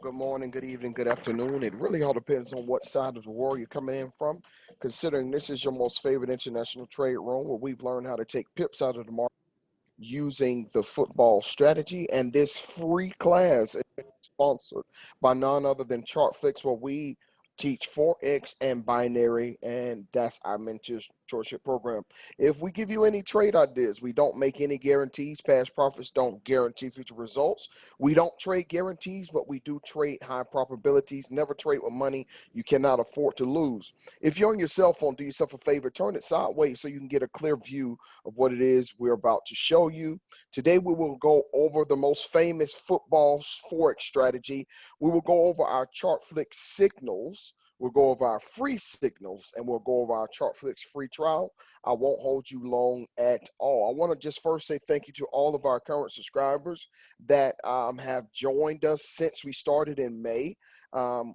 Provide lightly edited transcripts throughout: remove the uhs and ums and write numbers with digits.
good morning, good evening, good afternoon. It really all depends on what side of the world you're coming in from, considering this is your most favorite international trade room where we've learned how to take pips out of the market using the football strategy. And this free class is sponsored by none other than ChartFlix, where we teach Forex and binary, and that's our mentorship program. If we give you any trade ideas, we don't make any guarantees. Past profits don't guarantee future results. We don't trade guarantees, but we do trade high probabilities. Never trade with money you cannot afford to lose. If you're on your cell phone, do yourself a favor, turn it sideways so you can get a clear view of what it is we're about to show you. Today, we will go over the most famous football Forex strategy. We will go over our ChartFlix signals. We'll go over our free signals, and we'll go over our ChartFlix free trial. I won't hold you long at all. I want to just first say thank you to all of our current subscribers that have joined us since we started in May.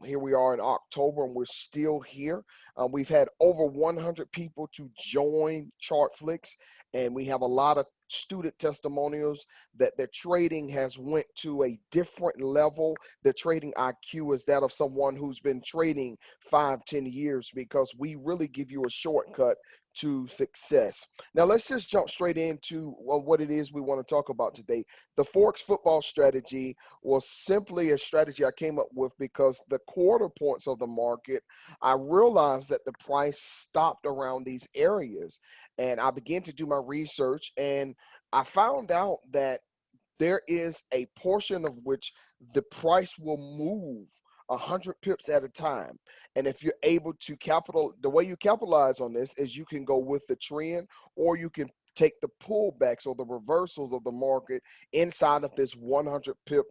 Here we are in October, and we're still here. We've had over 100 people to join ChartFlix, and we have a lot of student testimonials that their trading has went to a different level. Their trading IQ is that of someone who's been trading 5-10 years, because we really give you a shortcut to success. Now let's just jump straight into what it is we want to talk about today. The Forex football strategy was simply a strategy I came up with because the quarter points of the market, I realized that the price stopped around these areas, and I began to do my research, and I found out that there is a portion of which the price will move 100 pips at a time. And if you're able to the way you capitalize on this is you can go with the trend, or you can take the pullbacks or the reversals of the market inside of this 100 pip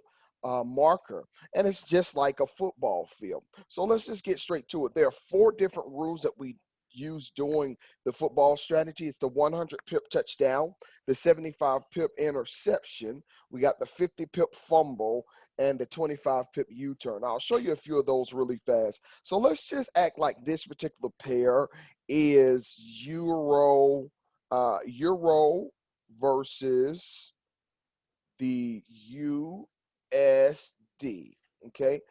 marker. And it's just like a football field. So let's just get straight to it. There are 4 different rules that we use doing the football strategy. It's the 100 pip touchdown, the 75 pip interception, we got the 50 pip fumble, and the 25 pip U-turn. I'll show you a few of those really fast. So let's just act like this particular pair is euro versus the USD. Okay,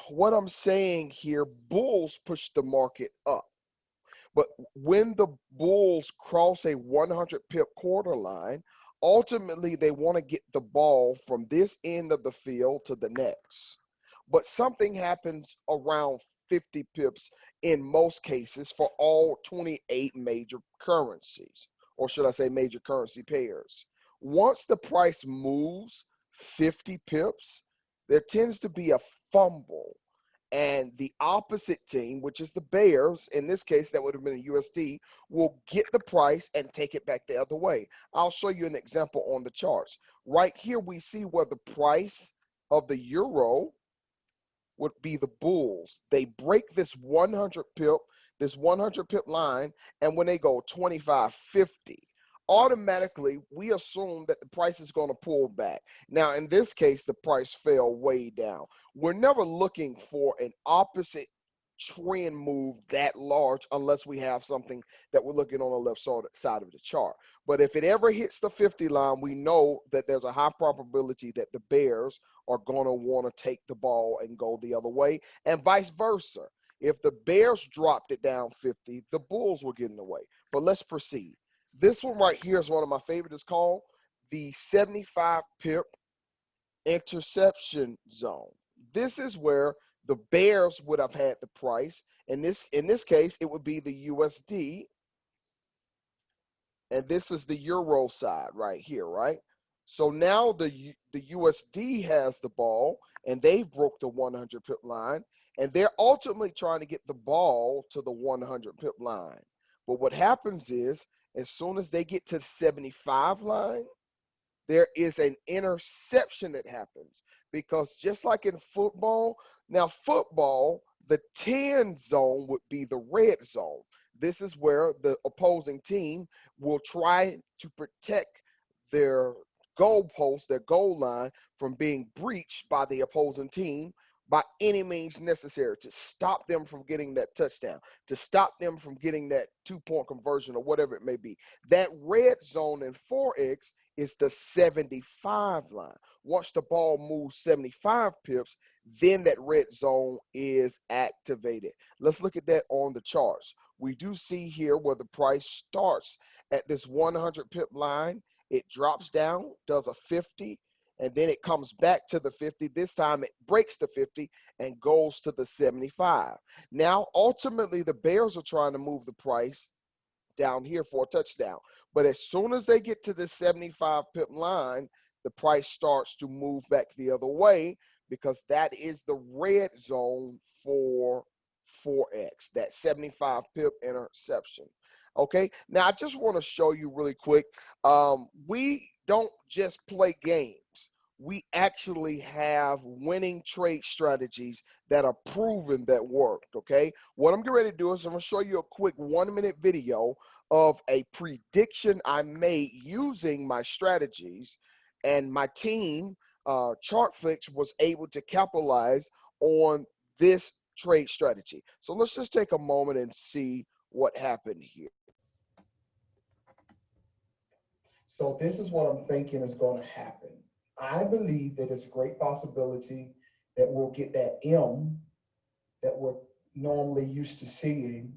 what I'm saying here, bulls push the market up. But when the bulls cross a 100 pip quarter line, ultimately they want to get the ball from this end of the field to the next. But something happens around 50 pips in most cases for all 28 major currencies, or should I say major currency pairs. Once the price moves 50 pips, there tends to be a fumble, and the opposite team, which is the Bears, in this case, that would have been a USD, will get the price and take it back the other way. I'll show you an example on the charts. Right here, we see where the price of the euro would be the bulls. They break this 100 pip line, and when they go 25.50, automatically we assume that the price is going to pull back. Now, in this case, the price fell way down. We're never looking for an opposite trend move that large unless we have something that we're looking on the left side of the chart. But if it ever hits the 50 line, we know that there's a high probability that the Bears are going to want to take the ball and go the other way, and vice versa. If the Bears dropped it down 50, the Bulls were getting away. But let's proceed. This one right here is one of my favorites. It's called the 75 pip interception zone. This is where the Bears would have had the price. In this case, it would be the USD. And this is the euro side right here, right? So now the USD has the ball, and they've broke the 100 pip line, and they're ultimately trying to get the ball to the 100 pip line. But what happens is, as soon as they get to the 75 line, there is an interception that happens, because just like in football, now football, the 10 zone would be the red zone. This is where the opposing team will try to protect their goalpost, their goal line, from being breached by the opposing team by any means necessary, to stop them from getting that touchdown, to stop them from getting that 2-point conversion or whatever it may be. That red zone in Forex is the 75 line. Once the ball moves 75 pips, then that red zone is activated. Let's look at that on the charts. We do see here where the price starts at this 100 pip line. It drops down, does a 50, and then it comes back to the 50. This time it breaks the 50 and goes to the 75. Now, ultimately, the Bears are trying to move the price down here for a touchdown. But as soon as they get to the 75 pip line, the price starts to move back the other way because that is the red zone for Forex, that 75 pip interception. Okay, now I just want to show you really quick. We don't just play games. We actually have winning trade strategies that are proven that worked, okay? What I'm getting ready to do is I'm going to show you a quick 1-minute video of a prediction I made using my strategies, and my team, ChartFlix, was able to capitalize on this trade strategy. So let's just take a moment and see what happened here. So this is what I'm thinking is going to happen. I believe that it's a great possibility that we'll get that M that we're normally used to seeing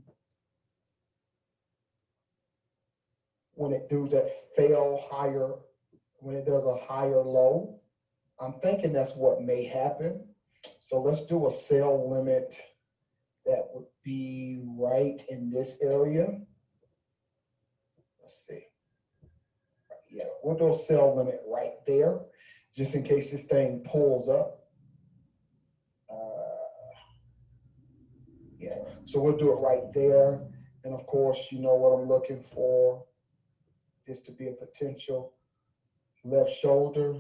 when it does that fail higher, when it does a higher low. I'm thinking that's what may happen. So let's do a sell limit that would be right in this area. Let's see. Yeah, we'll do a sell limit right there, just in case this thing pulls up. Yeah, so we'll do it right there. And of course, you know what I'm looking for is to be a potential left shoulder,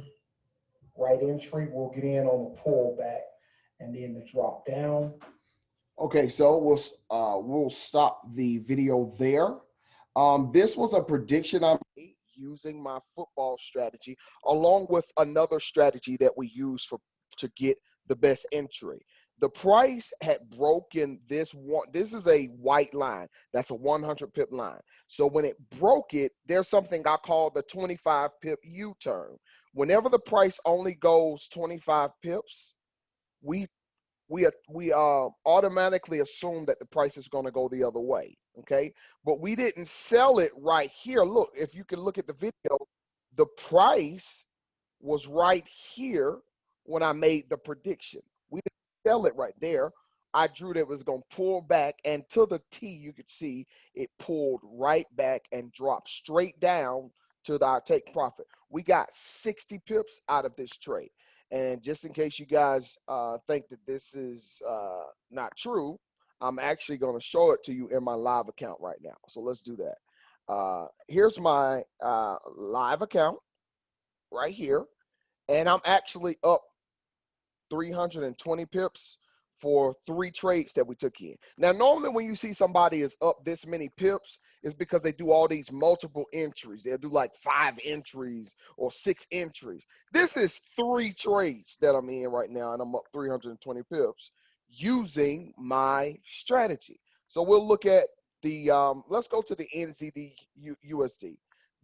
right entry. We'll get in on the pullback and then the drop down. Okay, so we'll stop the video there. This was a prediction I made using my football strategy, along with another strategy that we use to get the best entry. The price had broken this one. This is a white line. That's a 100 pip line. So when it broke it, there's something I call the 25 pip U-turn. Whenever the price only goes 25 pips, we automatically assume that the price is going to go the other way. Okay, but we didn't sell it right here. Look, if you can look at the video, the price was right here when I made the prediction. We didn't sell it right there. I drew that it was going to pull back, and to the T, you could see it pulled right back and dropped straight down to our take profit. We got 60 pips out of this trade. And just in case you guys think that this is not true, I'm actually going to show it to you in my live account right now. So let's do that. Here's my live account right here. And I'm actually up 320 pips for 3 trades that we took in. Now, normally when you see somebody is up this many pips, it's because they do all these multiple entries. They'll do like 5 entries or 6 entries. This is 3 trades that I'm in right now, and I'm up 320 pips using my strategy. So we'll look at the, let's go to the NZD USD.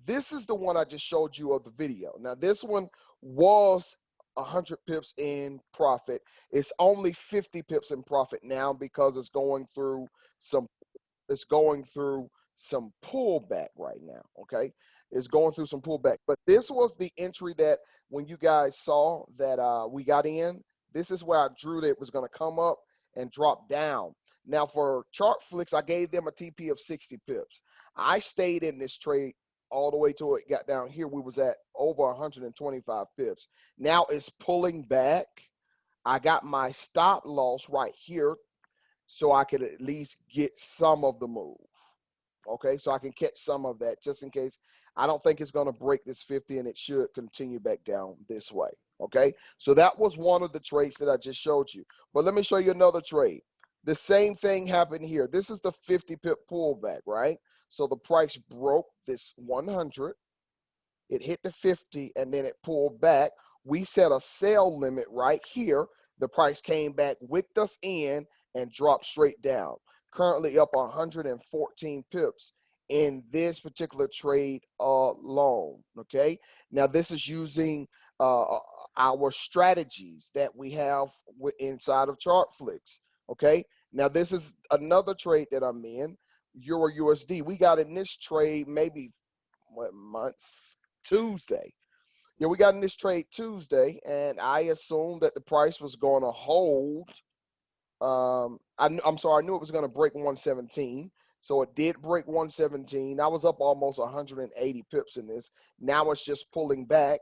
This is the one I just showed you of the video. Now, this one was 100 pips in profit. It's only 50 pips in profit now because it's going through some pullback right now. Okay, it's going through some pullback, but this was the entry that when you guys saw that we got in, this is where I drew that it was going to come up and drop down. Now for ChartFlix, I gave them a TP of 60 pips. I stayed in this trade all the way till it got down here. We was at over 125 pips. Now it's pulling back. I got my stop loss right here so I could at least get some of the move. Okay, so I can catch some of that just in case. I don't think it's going to break this 50, and it should continue back down this way. Okay, so that was one of the trades that I just showed you. But let me show you another trade. The same thing happened here. This is the 50 pip pullback, right? So the price broke this 100. It hit the 50, and then it pulled back. We set a sell limit right here. The price came back, wicked us in, and dropped straight down. Currently up 114 pips in this particular trade alone. Okay. Now this is using our strategies that we have inside of ChartFlix. Okay. Now this is another trade that I'm in, Euro USD. We got in this trade maybe what months? Tuesday. Yeah, we got in this trade Tuesday, and I assumed that the price was going to hold. I'm sorry, I knew it was going to break 117. So it did break 117. I was up almost 180 pips in this. Now it's just pulling back.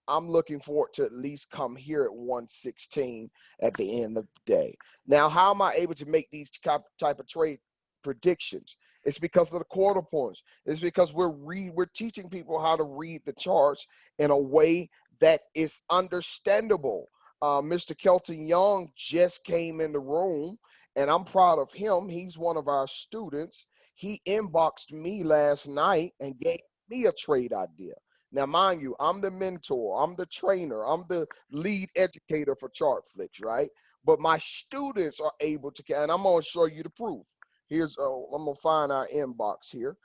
I'm looking for it to at least come here at 116 at the end of the day. Now, how am I able to make these type of trade predictions? It's because of the quarter points. It's because we're teaching people how to read the charts in a way that is understandable. Mr. Kelton Young just came in the room, and I'm proud of him. He's one of our students. He inboxed me last night and gave me a trade idea. Now, mind you, I'm the mentor, I'm the trainer, I'm the lead educator for ChartFlix, right? But my students are able to, and I'm going to show you the proof. Here's, I'm going to find our inbox here.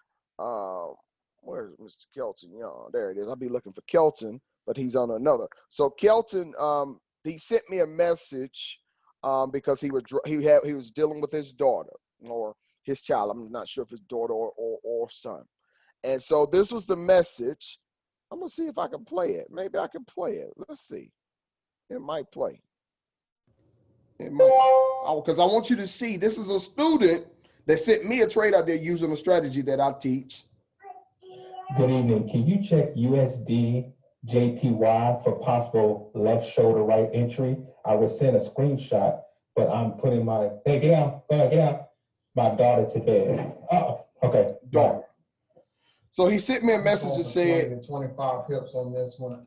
Where's Mr. Kelton? Young? There it is. I'll be looking for Kelton, but he's on another. So Kelton, he sent me a message because he was dealing with his daughter or his child. I'm not sure if it's daughter or son. And so this was the message. I'm going to see if I can play it. Maybe I can play it. Let's see. It might play. It might. Because I want you to see, this is a student that sent me a trade out there using a strategy that I teach. Good evening. Can you check USD JPY for possible left shoulder right entry? I was sent a screenshot, but I'm putting my, hey, get out, get out, my daughter to bed. Oh, okay. Daughter. So he sent me a message that said 25 pips on this one.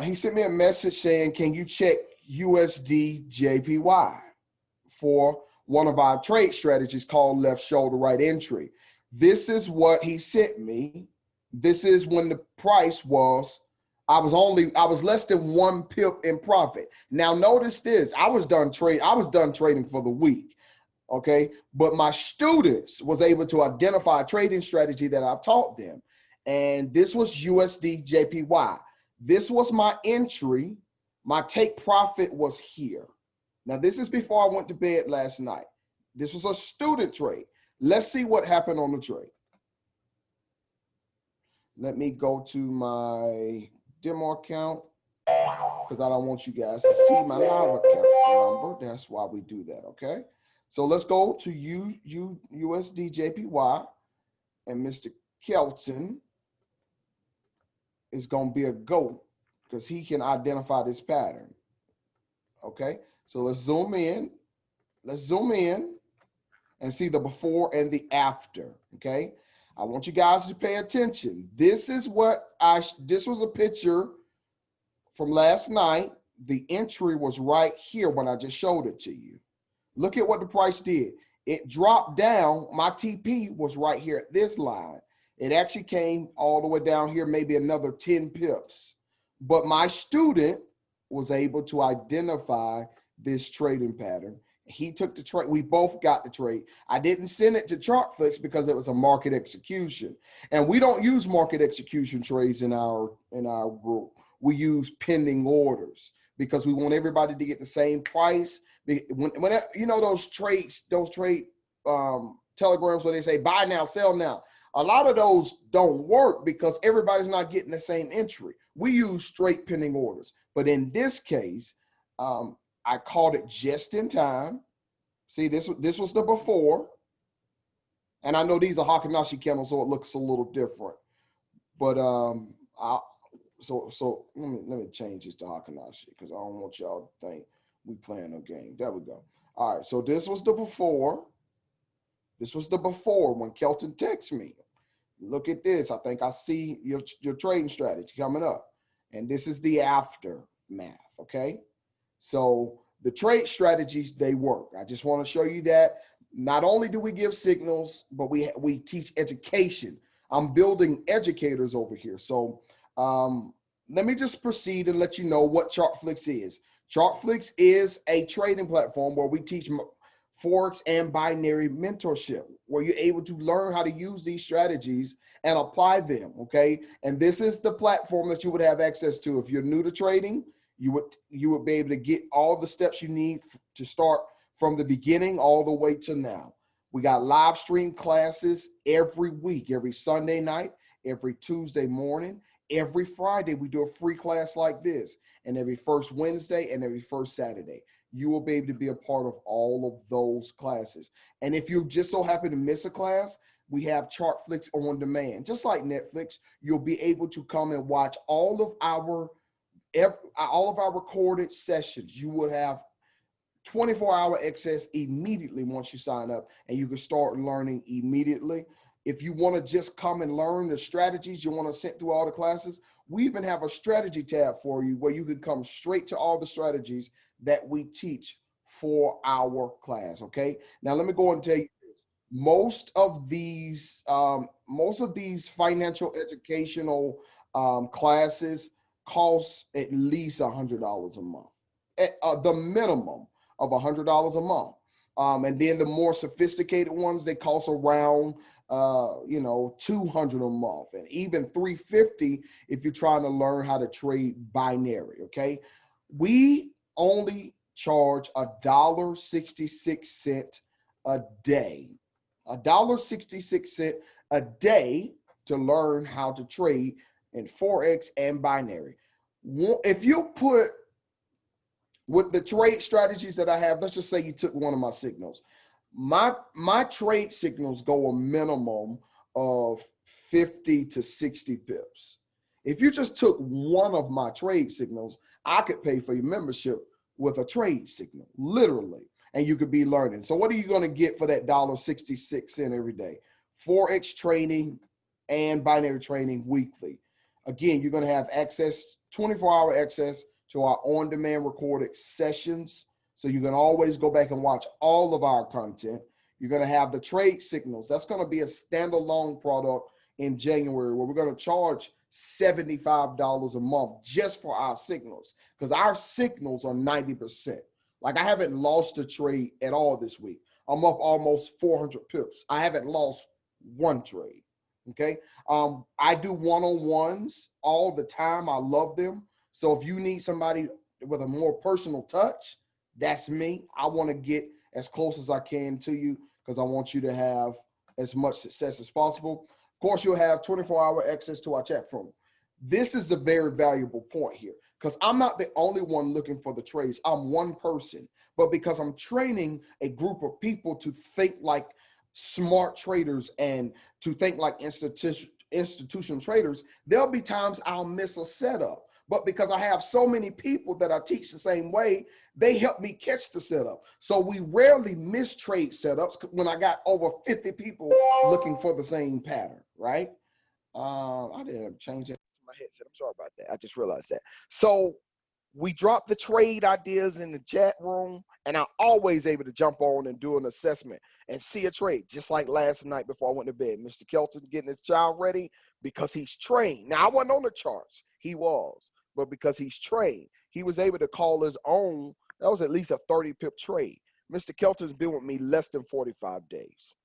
He sent me a message saying, can you check USD JPY for one of our trade strategies called left shoulder right entry? This is what he sent me. This is when the price was, I was less than 1 pip in profit. Now notice this, I was done trading for the week. Okay, but my students was able to identify a trading strategy that I've taught them. And this was USD JPY. This was my entry. My take profit was here. Now, this is before I went to bed last night. This was a student trade. Let's see what happened on the trade. Let me go to my demo account because I don't want you guys to see my live account number. That's why we do that, okay? So let's go to USD JPY, and Mr. Kelton is going to be a GOAT because he can identify this pattern. Okay, so let's zoom in. Let's zoom in and see the before and the after. Okay, I want you guys to pay attention. This is this was a picture from last night. The entry was right here when I just showed it to you. Look at what the price did. It dropped down. My TP was right here at this line. It actually came all the way down here, maybe another 10 pips. But my student was able to identify this trading pattern. He took the trade. We both got the trade. I didn't send it to ChartFlix because it was a market execution. And we don't use market execution trades in our group. We use pending orders because we want everybody to get the same price. When you know those trade telegrams where they say buy now, sell now, a lot of those don't work because everybody's not getting the same entry. We use straight pending orders, but in this case, I called it just in time. See, this was the before, and I know these are Hakanashi candles, so it looks a little different. But so let me change this to Hakanashi because I don't want y'all to think we playing a game. There we go. All right, so this was the before. This was the before when Kelton texted me. Look at this. I think I see your trading strategy coming up. And this is the aftermath, okay? So the trade strategies, they work. I just want to show you that. Not only do we give signals, but we teach education. I'm building educators over here. So let me just proceed and let you know what ChartFlix is. ChartFlix is a trading platform where we teach Forex and binary mentorship, where you're able to learn how to use these strategies and apply them. Okay. And this is the platform that you would have access to. If you're new to trading, you would be able to get all the steps you need to start from the beginning all the way to now. We got live stream classes every week, every Sunday night, every Tuesday morning, every Friday. We do a free class like this, and every first Wednesday and every first Saturday. You will be able to be a part of all of those classes. And if you just so happen to miss a class, we have Chartflix on demand. Just like Netflix, you'll be able to come and watch all of our recorded sessions. You would have 24-hour access immediately once you sign up, and you can start learning immediately. If you want to just come and learn the strategies, you want to sit through all the classes, we even have a strategy tab for you where you can come straight to all the strategies that we teach for our class. Okay. Now let me go and tell you this. Most of these financial educational classes cost at least $100 a month, at the minimum of $100 a month. And then the more sophisticated ones, they cost around $200 a month, and even $350 if you're trying to learn how to trade binary. Okay, we only charge $1.66 a day, $1.66 a day to learn how to trade in Forex and binary. If you put with the trade strategies that I have, let's just say you took one of my signals. My trade signals go a minimum of 50 to 60 pips. If you just took one of my trade signals, I could pay for your membership with a trade signal, literally, and you could be learning. So what are you going to get for that $1.66 every day? Forex training and binary training weekly. Again, you're going to have access, 24-hour access to our on-demand recorded sessions. So you can always go back and watch all of our content. You're going to have the trade signals. That's going to be a standalone product in January, where we're going to charge $75 a month just for our signals, because our signals are 90%. Like, I haven't lost a trade at all this week. I'm up almost 400 pips. I haven't lost one trade. Okay. I do one-on-ones all the time. I love them. So if you need somebody with a more personal touch, that's me. I want to get as close as I can to you because I want you to have as much success as possible. Of course, you'll have 24-hour access to our chat room. This is a very valuable point here, because I'm not the only one looking for the trades. I'm one person, but because I'm training a group of people to think like smart traders and to think like institutional traders, there'll be times I'll miss a setup. But because I have so many people that I teach the same way, they help me catch the setup. So we rarely miss trade setups when I got over 50 people looking for the same pattern, right? I didn't change it. My headset. I'm sorry about that. I just realized that. So we drop the trade ideas in the chat room, and I'm always able to jump on and do an assessment and see a trade, just like last night before I went to bed. Mr. Kelton getting his child ready because he's trained. Now, I wasn't on the charts. He was. But because he's trained, he was able to call his own. That was at least a 30-pip trade. Mr. Kelton's been with me less than 45 days.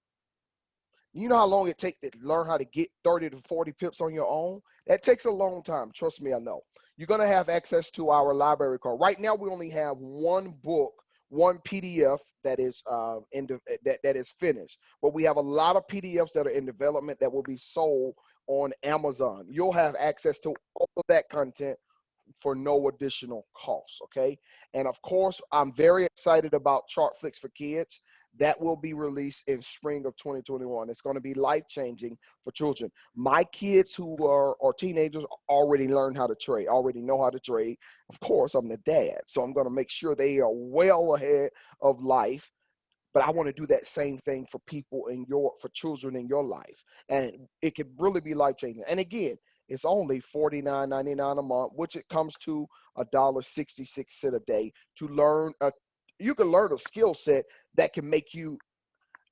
You know how long it takes to learn how to get 30 to 40 pips on your own? That takes a long time. Trust me, I know. You're going to have access to our library card. Right now, we only have one book, one PDF that is that is finished. But we have a lot of PDFs that are in development that will be sold on Amazon. You'll have access to all of that content for no additional cost, okay? And of course, I'm very excited about Chartflix for Kids. That will be released in spring of 2021. It's going to be life-changing for children. My kids who are teenagers already learned how to trade, already know how to trade. Of course, I'm the dad, so I'm going to make sure they are well ahead of life. But I want to do that same thing for people for children in your life. And it could really be life-changing. And again, it's only $49.99 a month, which it comes to $1.66 a day to learn. You can learn a skill set that can make you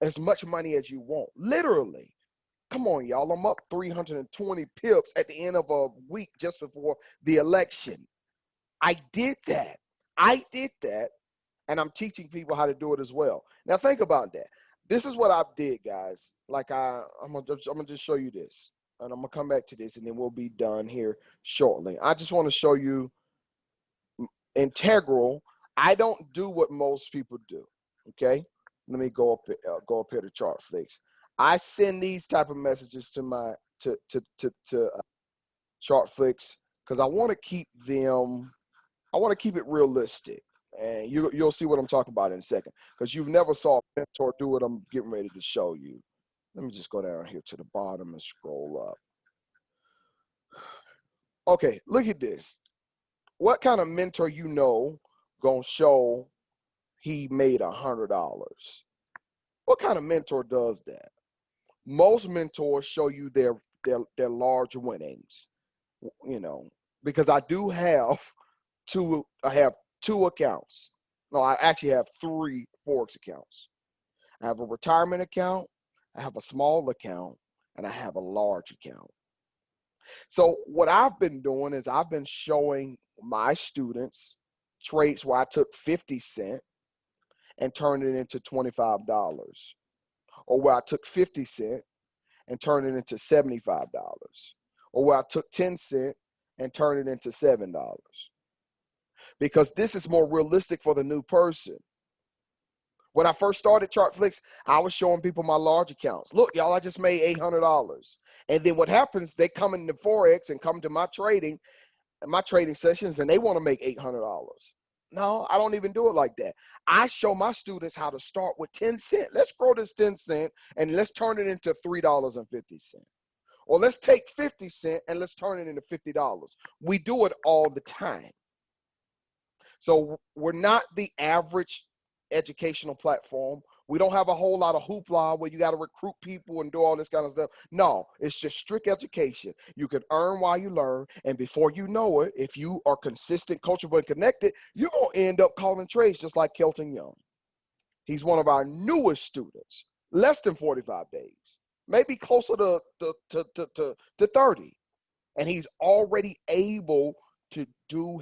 as much money as you want. Literally. Come on, y'all. I'm up 320 pips at the end of a week just before the election. I did that. and I'm teaching people how to do it as well. Now think about that. This is what I did, guys. Like I'm gonna just show you this, and I'm gonna come back to this, and then we'll be done here shortly. I just want to show you integral. I don't do what most people do. Okay, let me go up here to Chartflix. I send these type of messages to my Chartflix because I want to keep them. I want to keep it realistic, and you'll see what I'm talking about in a second. Because you've never saw a mentor do what I'm getting ready to show you. Let me just go down here to the bottom and scroll up. Okay, look at this. What kind of mentor gonna show he made $100? What kind of mentor does that? Most mentors show you their large winnings, because I have two accounts. No, I actually have 3 Forex accounts. I have a retirement account, I have a small account, and I have a large account. So what I've been doing is I've been showing my students trades where I took 50 cents and turned it into $25, or where I took 50 cents and turned it into $75, or where I took 10 cents and turned it into $7. Because this is more realistic for the new person. When I first started Chartflix, I was showing people my large accounts. Look, y'all, I just made $800. And then what happens, they come into Forex and come to my trading sessions, and they want to make $800. No, I don't even do it like that. I show my students how to start with 10 cents. Let's grow this 10 cents and let's turn it into $3.50. Or let's take 50 cents and let's turn it into $50. We do it all the time. So we're not the average educational platform. We don't have a whole lot of hoopla where you got to recruit people and do all this kind of stuff. No, it's just strict education. You can earn while you learn. And before you know it, if you are consistent, coachable, and connected, you're going to end up calling trades just like Kelton Young. He's one of our newest students, less than 45 days, maybe closer to 30. And he's already able to do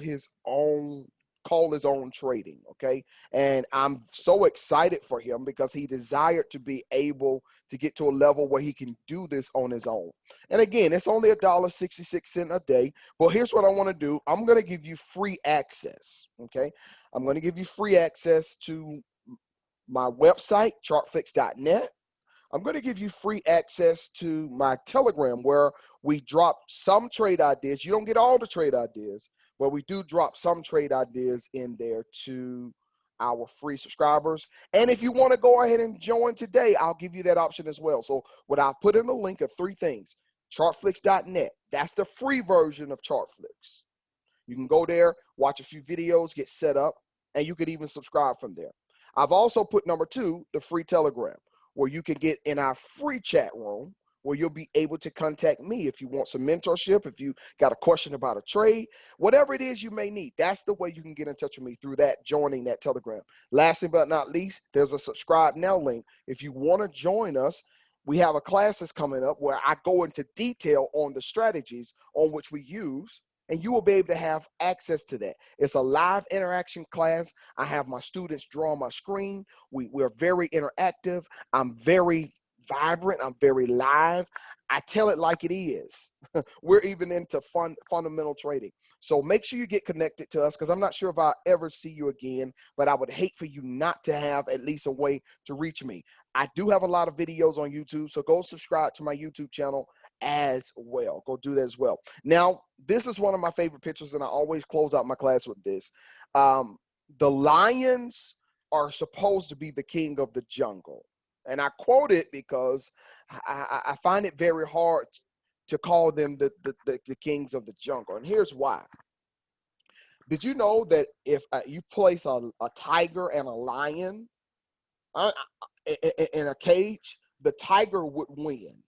call his own trading, okay? And I'm so excited for him because he desired to be able to get to a level where he can do this on his own. And again, it's only $1.66 a day. But here's what I want to do. I'm going to give you free access, okay? I'm going to give you free access to my website, chartflix.net. I'm going to give you free access to my Telegram where we drop some trade ideas. You don't get all the trade ideas, but we do drop some trade ideas in there to our free subscribers. And if you want to go ahead and join today, I'll give you that option as well. So what I've put in the link of 3 things, chartflix.net. That's the free version of Chartflix. You can go there, watch a few videos, get set up, and you could even subscribe from there. I've also put number 2, the free Telegram, where you can get in our free chat room where you'll be able to contact me if you want some mentorship, if you got a question about a trade, whatever it is you may need. That's the way you can get in touch with me, through that, joining that Telegram. Lastly but not least, there's a subscribe now link. If you want to join us, we have a class that's coming up where I go into detail on the strategies on which we use, and you will be able to have access to that. It's a live interaction class. I have my students draw on my screen. We're very interactive. I'm very vibrant. I'm very live. I tell it like it is. We're even into fundamental trading. So make sure you get connected to us, because I'm not sure if I'll ever see you again, but I would hate for you not to have at least a way to reach me. I do have a lot of videos on YouTube, so go subscribe to my YouTube channel as well. Go do that as well. Now, this is one of my favorite pictures, and I always close out my class with this. The lions are supposed to be the king of the jungle. And I quote it because I find it very hard to call them the kings of the jungle. And here's why. Did you know that if you place a tiger and a lion in a cage, the tiger would win?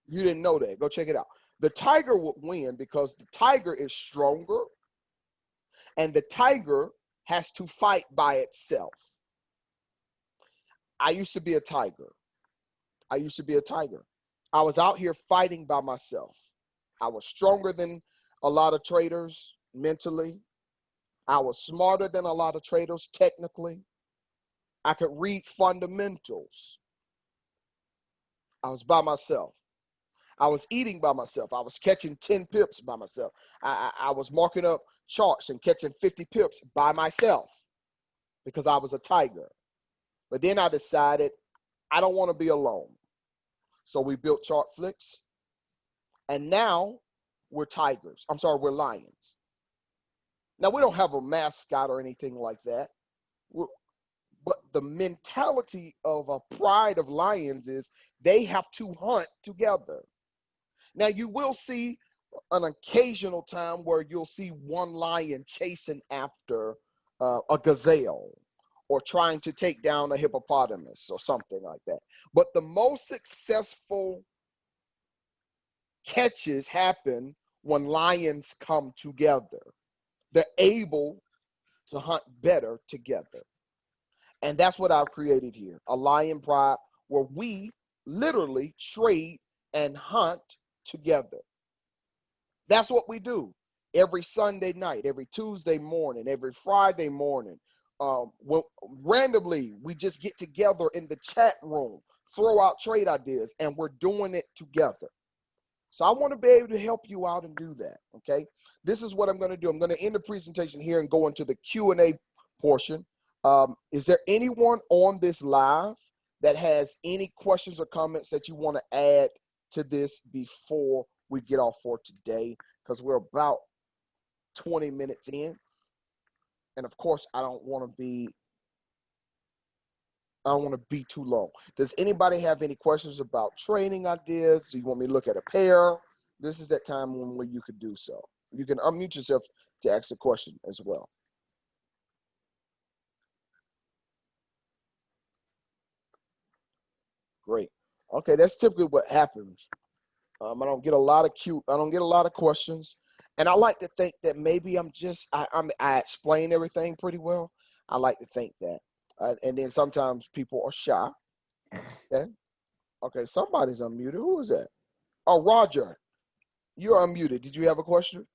You didn't know that. Go check it out. The tiger would win because the tiger is stronger, and the tiger has to fight by itself. I used to be a tiger. I was out here fighting by myself. I was stronger than a lot of traders mentally. I was smarter than a lot of traders technically. I could read fundamentals. I was by myself. I was eating by myself. I was catching 10 pips by myself. I was marking up charts and catching 50 pips by myself because I was a tiger. But then I decided I don't want to be alone. So we built Chartflix. And now we're tigers. I'm sorry, we're lions. Now, we don't have a mascot or anything like that. But the mentality of a pride of lions is they have to hunt together. Now, you will see an occasional time where you'll see one lion chasing after a gazelle or trying to take down a hippopotamus or something like that. But the most successful catches happen when lions come together. They're able to hunt better together. And that's what I've created here, a lion pride where we literally trade and hunt together. That's what we do every Sunday night, every Tuesday morning, every Friday morning. Randomly, we just get together in the chat room, throw out trade ideas, and we're doing it together. So I want to be able to help you out and do that, okay? This is what I'm going to do. I'm going to end the presentation here and go into the Q&A portion. Is there anyone on this live that has any questions or comments that you want to add to this before we get off for today? Because we're about 20 minutes in. And of course, I don't want to be too long. Does anybody have any questions about trading ideas? Do you want me to look at a pair? This is that time when you could do so. You can unmute yourself to ask a question as well. Great. Okay, that's typically what happens. I don't get a lot of questions, and I like to think that maybe I explain everything pretty well. I like to think that, and then sometimes people are shy. Okay, somebody's unmuted. Who is that? Oh, Roger, you're unmuted. Did you have a question?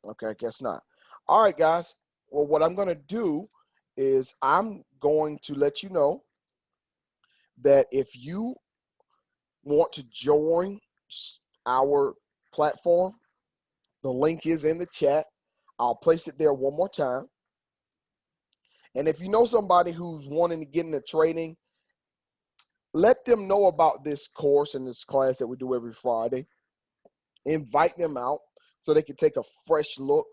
Okay, I guess not. All right, guys. Well, what I'm going to do is I'm going to let you know that if you want to join our platform, the link is in the chat. I'll place it there one more time. And if you know somebody who's wanting to get into trading, let them know about this course and this class that we do every Friday. Invite them out so they can take a fresh look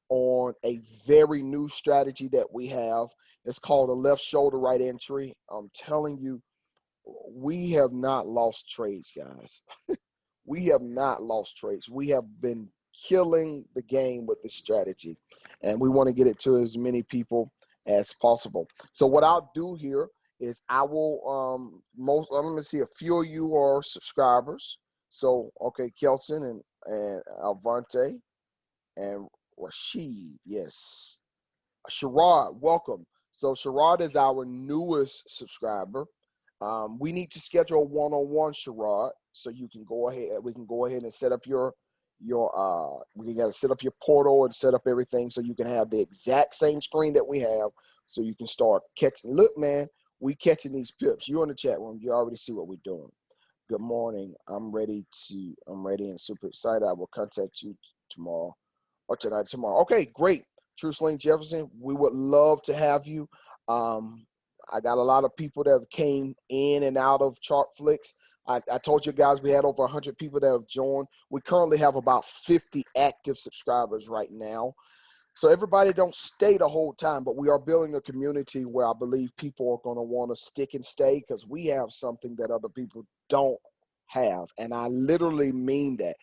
on a very new strategy that we have. It's called a left shoulder right entry. I'm telling you, we have not lost trades, guys. We have not lost trades. We have been killing the game with this strategy, and we want to get it to as many people as possible. So what I'll do here is I will let me see, a few of you are subscribers. So okay, Kelson and Alvante and Rashid, yes. Sherrod, welcome. So Sherrod is our newest subscriber. We need to schedule a one-on-one, Sherrod, so you can go ahead. We can go ahead and set up we got to set up your portal and set up everything so you can have the exact same screen that we have, so you can start catching. Look, man, we catching these pips. You're in the chat room. You already see what we're doing. Good morning. I'm ready and super excited. I will contact you tomorrow or tomorrow. Okay, great. Truthling Jefferson, we would love to have you. I got a lot of people that have came in and out of Chartflix. I told you guys we had over 100 people that have joined. We currently have about 50 active subscribers right now. So everybody don't stay the whole time, but we are building a community where I believe people are going to want to stick and stay because we have something that other people don't have. And I literally mean that.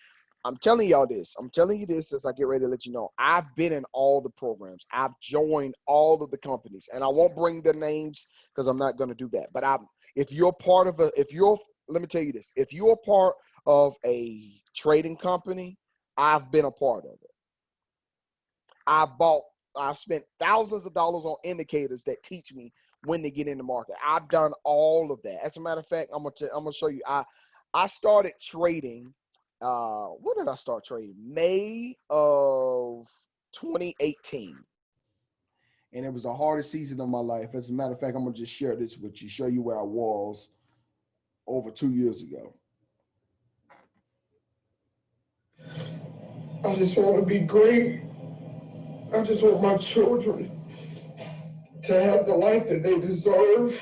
I'm telling y'all this. I'm telling you this as I get ready to let you know. I've been in all the programs. I've joined all of the companies, and I won't bring their names because I'm not going to do that. But if you're part of let me tell you this. If you're part of a trading company, I've been a part of it. I've spent thousands of dollars on indicators that teach me when to get in the market. I've done all of that. As a matter of fact, I'm gonna show you. I started trading When did I start trading? May of 2018. And it was the hardest season of my life. As a matter of fact, I'm gonna just share this with you, show you where I was over 2 years ago. I just want to be great. I just want my children to have the life that they deserve.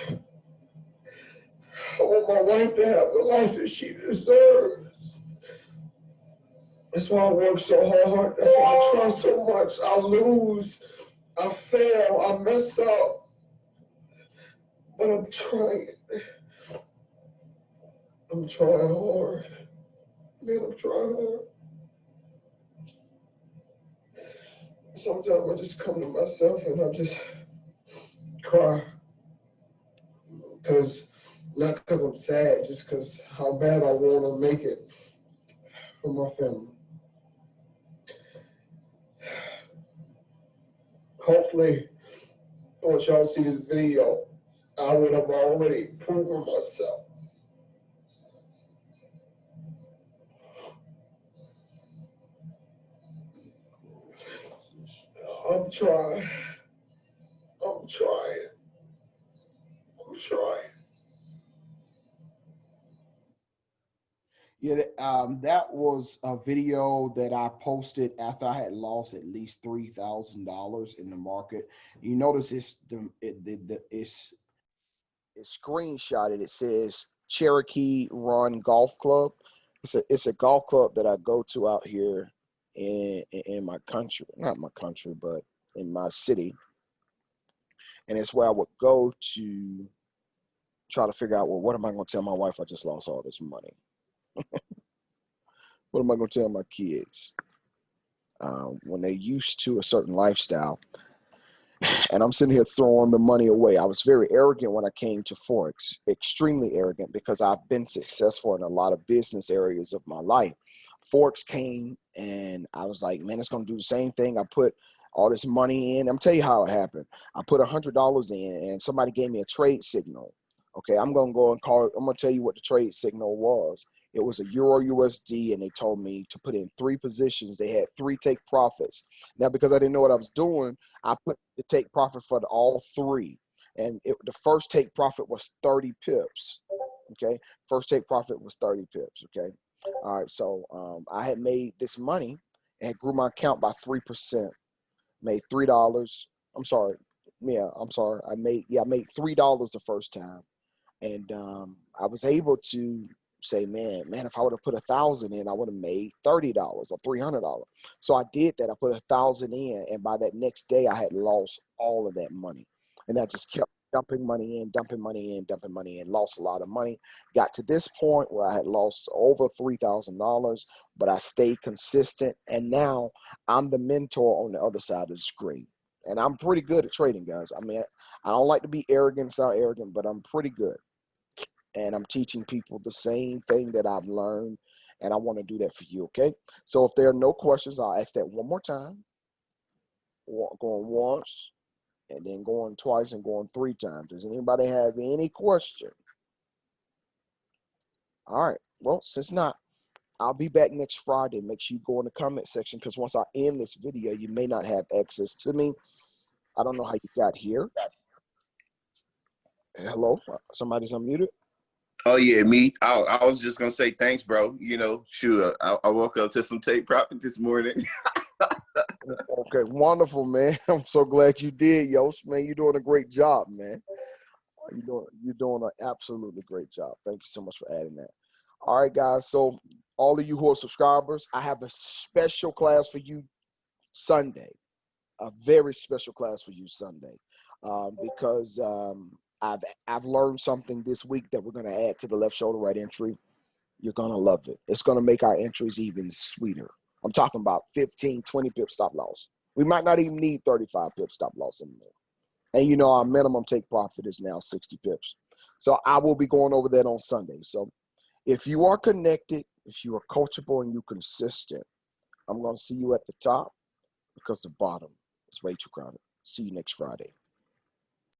I want my wife to have the life that she deserves. That's why I work so hard. That's why I try so much. I lose, I fail, I mess up. But I'm trying. I'm trying hard. Man, I'm trying hard. Sometimes I just come to myself and I just cry. Not because I'm sad, just because how bad I want to make it for my family. Hopefully, once y'all see this video, I would have already proven myself. I'm trying. I'm trying. I'm trying. Yeah, that was a video that I posted after I had lost at least $3,000 in the market. You notice It's screenshotted. It says Cherokee Run Golf Club. It's a golf club that I go to out here in my country, not my country, but in my city. And it's where I would go to try to figure out, well, what am I going to tell my wife? I just lost all this money. What am I going to tell my kids when they're used to a certain lifestyle? And I'm sitting here throwing the money away. I was very arrogant when I came to Forex, extremely arrogant, because I've been successful in a lot of business areas of my life. Forex came and I was like, man, it's going to do the same thing. I put all this money in. I'm tell you how it happened. I put $100 in and somebody gave me a trade signal. Okay, I'm going to go and call it. I'm going to tell you what the trade signal was. It was a Euro USD, and they told me to put in 3 positions. They had 3 take profits. Now, because I didn't know what I was doing, I put the take profit for all 3. And the first take profit was 30 pips. Okay, first take profit was 30 pips. Okay, all right. So I had made this money and grew my account by 3%. Made $3. I'm sorry. Yeah, I'm sorry. I made $3 the first time, and I was able to say, man, if I would have put 1,000 in, I would have made $30 or $300. So I did that. I put 1,000 in, and by that next day, I had lost all of that money, and I just kept dumping money in, lost a lot of money. Got to this point where I had lost over $3,000, but I stayed consistent, and now I'm the mentor on the other side of the screen. And I'm pretty good at trading, guys. I mean, I don't like to be arrogant, sound arrogant, but I'm pretty good. And I'm teaching people the same thing that I've learned, and I want to do that for you, okay? So if there are no questions, I'll ask that one more time. Going once, and then going twice, and going 3 times. Does anybody have any question? All right. Well, since not, I'll be back next Friday. Make sure you go in the comment section, because once I end this video, you may not have access to me. I don't know how you got here. Hello? Somebody's unmuted? Oh yeah, me. I was just gonna say thanks, bro. You know, sure. I woke up to some take profit this morning. Okay, wonderful, man. I'm so glad you did, Yost, man. You're doing a great job, man. You're doing an absolutely great job. Thank you so much for adding that. All right, guys. So all of you who are subscribers, I have a special class for you Sunday. A very special class for you Sunday, because I've learned something this week that we're going to add to the left shoulder right entry. You're going to love it. It's going to make our entries even sweeter. I'm talking about 15, 20 pip stop loss. We might not even need 35 pip stop loss anymore. And you know, our minimum take profit is now 60 pips. So I will be going over that on Sunday. So if you are connected, if you are coachable and you're consistent, I'm going to see you at the top, because the bottom is way too crowded. See you next Friday.